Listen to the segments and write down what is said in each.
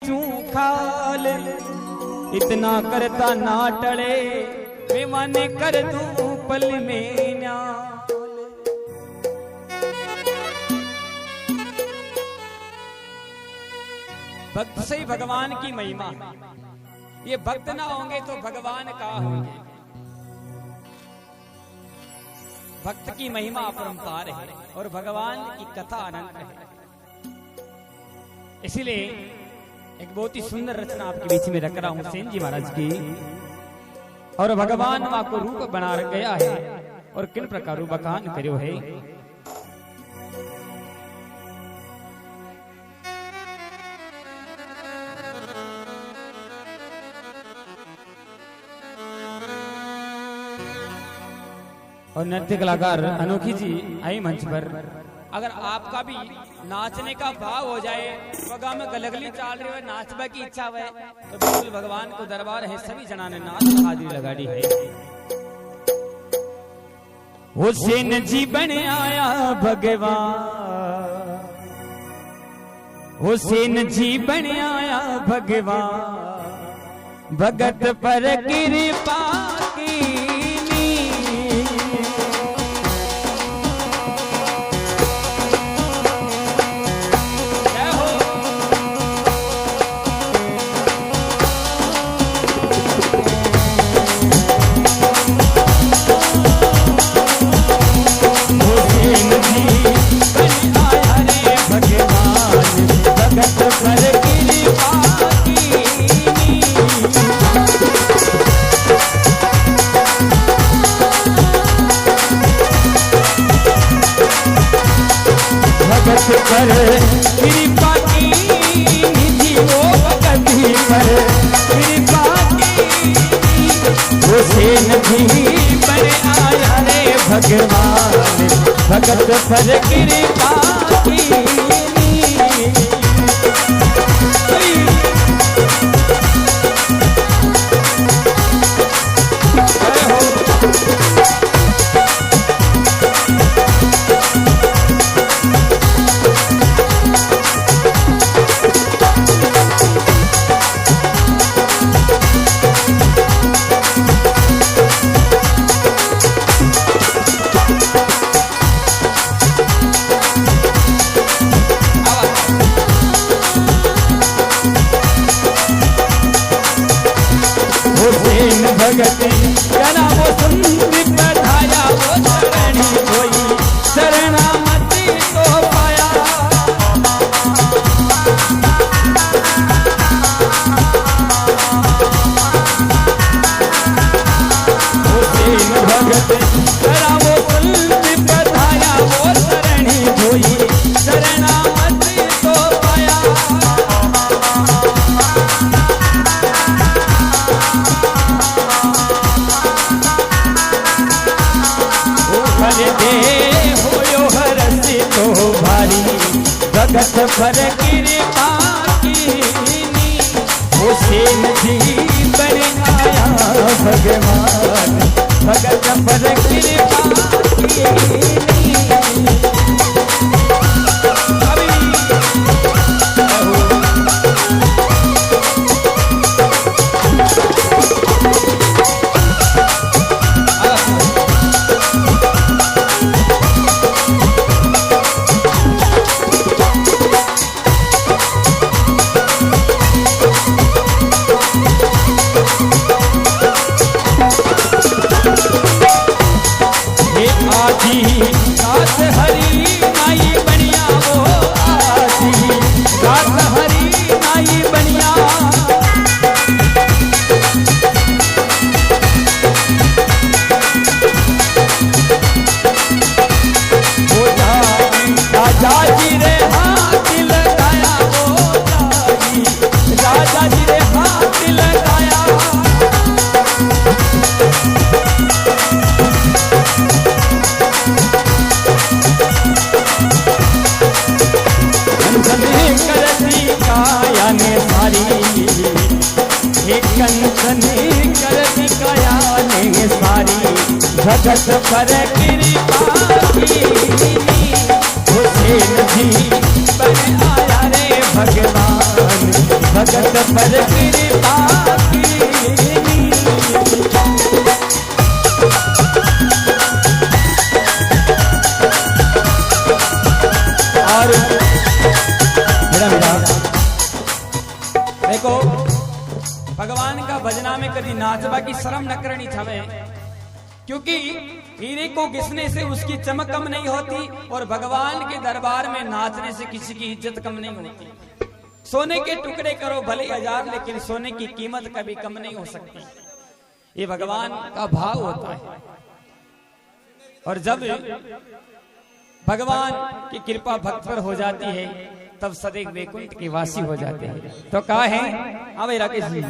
खाल इतना करता ना टले मैं माने कर दूं पल में न्याल। भक्त से ही भगवान की महिमा, ये भक्त ना होंगे तो भगवान कहाँ होंगे। भक्त की महिमा अपरंपार है और भगवान की कथा अनंत है। इसीलिए एक बहुत ही सुंदर रचना आपके बीच में रख रहा हूं सेन जी महाराज की। और भगवान मां को रूप बना गया है और किन प्रकार बखान करो है। और नृत्य कलाकार अनोखी जी आई मंच पर। अगर आपका भी नाचने का भाव हो जाए, वगा में गलगली चाल रही है, नाचने की इच्छा है, तो बिल्कुल भगवान को दरबार है, सभी जना ने नाच हाजिरी लगाड़ी है। हुसैन जी बने आया भगवान, हुसैन जी बने आया भगवान, भगत पर कृपा की पर कृपा की निधि वो भगति पर कृपा की। हुसैन भी बने आया रे भगवान, भगत पर कृपा की। भगति जना वो सुंदर बढ़ाया, वो शरणी कोई शरणामति को पाया। हुसैन भगति जना वो सुंदर बढ़ाया, वो शरणी कोई शरणामति को पाया। दे होयो हरसी तो भारी, भगत पर कृपा कीनी। हुसैन जी बने आया भगवान, भगत पर कृपा कीनी। गात हरी नाई बनिया, वो आजी गात हरी नाई बनिया। वो राजा जी रे हाथ लगाया, वो राजा जी रे हाथ लगाया। कंचने करती काया ने सारी, भगत पर कृपा कीनी। हुसैन जी बने आया रे भगवान, भगत पर कृपा कीनी। और मेरा देखो भगवान का भजना में कभी नाचबा की शर्म न करनी छावे, क्योंकि हीरे को घिसने से उसकी चमक कम नहीं होती और भगवान के दरबार में नाचने से किसी की इज्जत कम नहीं होती। सोने के टुकड़े करो भले 1000, लेकिन सोने की कीमत कभी कम नहीं हो सकती। ये भगवान का भाव होता है। और जब भगवान की कृपा भक्त पर हो जाती है तब सदैव वैकुंठ के वासी हो जाते हैं। तो कहा है, हाँ भाई राकेश जी,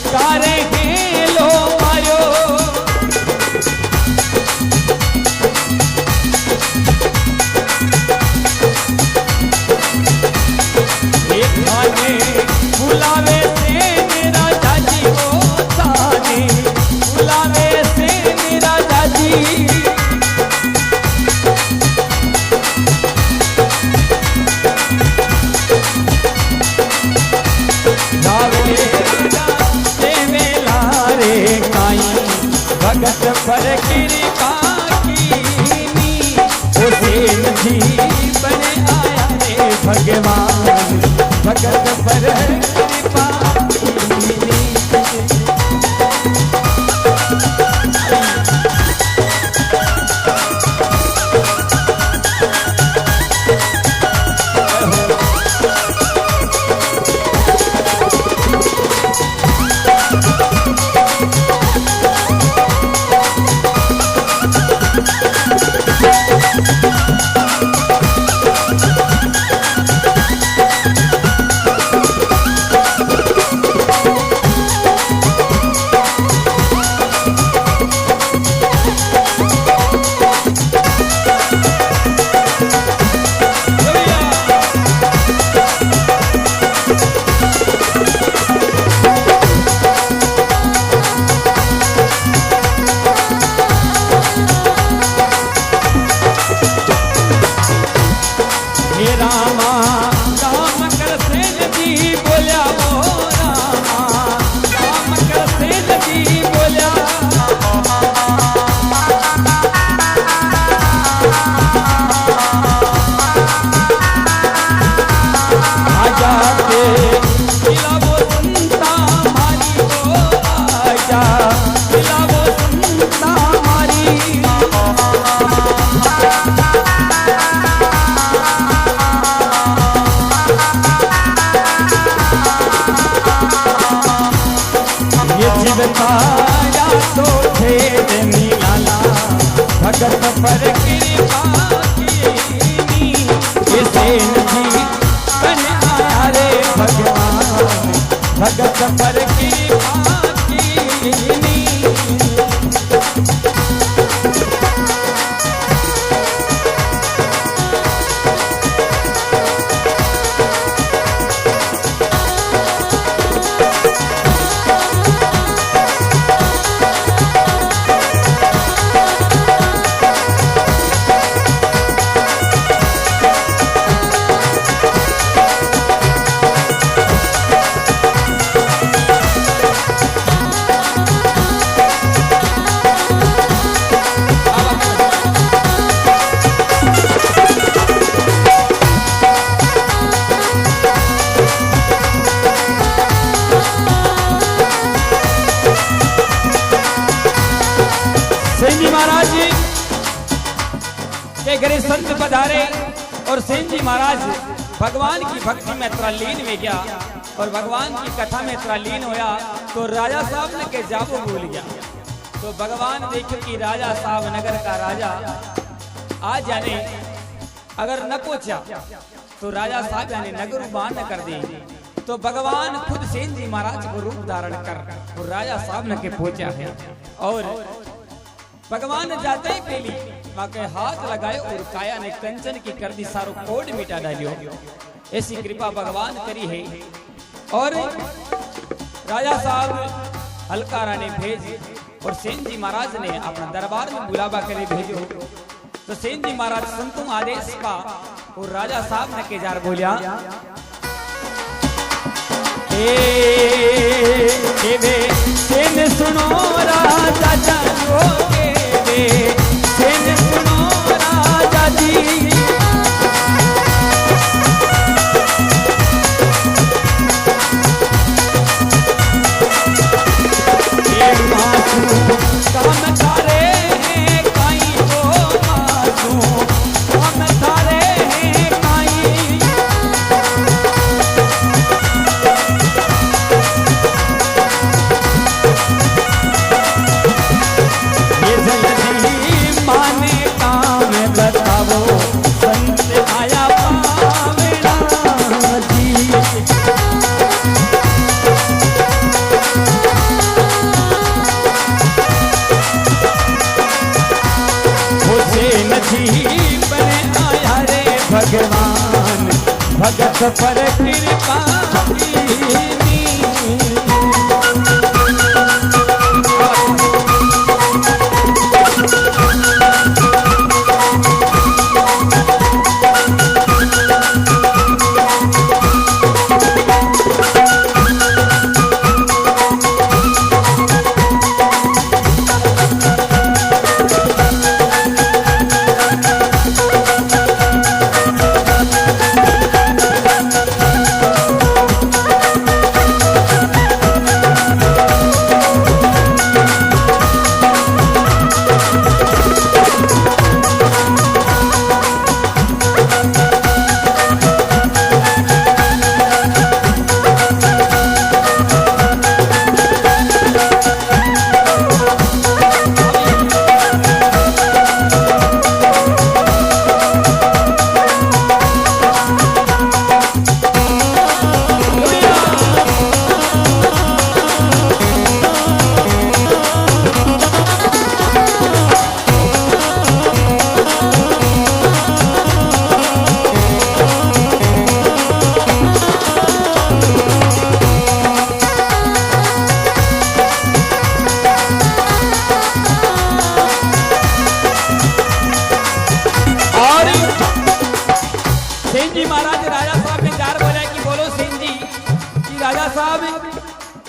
कारे गेलो मायो एक खाने बुलावे से मेरा जाजी हो ताने, बुलावे से मेरा जाजी भगत पर कृपा कीनी। हुसैन जी बने आया रे भगवान, भगत पर कृपा कीनी। भगत पर कृपा कीनी। हुसैन जी बने आया रे भगवान, भगत पर कृपा कीनी। घरे संत पधारे और सेन जी महाराज भगवान की भक्ति में तल्लीन में गया और भगवान की कथा में तल्लीन होया तो राजा साहब ने के जाबो भूल गया। तो भगवान देखो कि राजा साहब नगर का राजा आज जाने अगर न पहुंचा तो राजा साहब जाने नगर उबान न कर दे। तो भगवान खुद सेन जी महाराज को रूप धारण कर और राजा साहब ने के पहुंचा है। और भगवान जाते ही पहली माँ के हाथ लगाए और काया ने कंचन की कर दी, सारो कोड मिटा डालियो। ऐसी कृपा भगवान करी है। और राजा साहब हलकारा ने भेज और सेन जी महाराज ने अपना दरबार में बुलावा करे भेजो। तो सेन जी महाराज संतों आदेश पा और राजा साहब ने केजार बोलिया, सेन सुनो राजा जानो सेन सुनो राजा जी, काम थारे हैं काई को मासू, काम थारे हैं काई, ये जल्दी माने काम बताओ संत आया पावेला जी। बने आया रे भगवान भगत पर कृपा कीनी।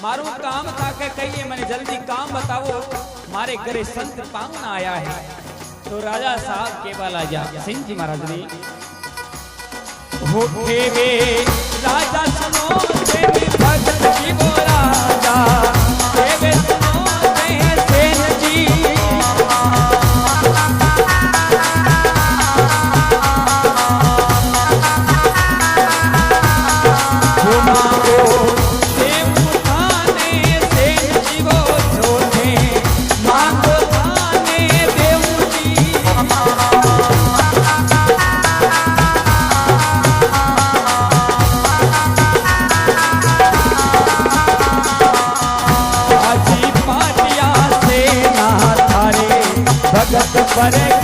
मारो काम था के कहिए मैंने जल्दी काम बताओ, मारे घरे संत पाहुना आया है। तो राजा साहब केवल आजा सिंह जी महाराज ने होठे वे राजा सुनो देवी भगत जी वो राजा देवे सुनो दे सेन जी। भगत पर